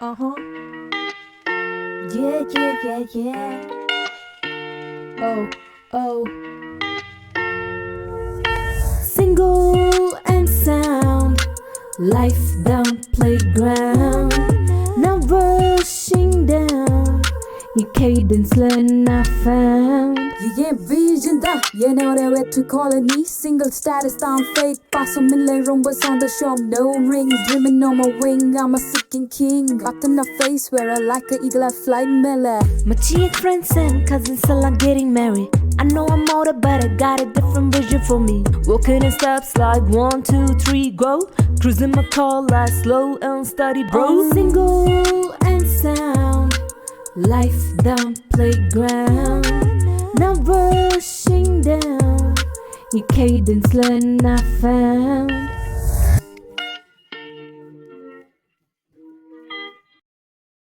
Uh-huh. Yeah, yeah, yeah, yeah. Oh, oh. Single and sound, life down playground. Now rushing down, your cadence learn I found. Yeah, vision da, you know they were to calling me. Single status down fake, paso mille rumbas on the show. No ring, dreaming on my wing, I'm a seeking king. Up in the face where I like a eagle, I fly mele. My cheat friends and cousins all are getting married. I know I'm older, but I got a different vision for me. Walking in steps like 1, 2, 3, go. Cruising my car like slow and steady, bro. Oh, single and sound, Life down playground. Now rushing down, your cadence learn I found.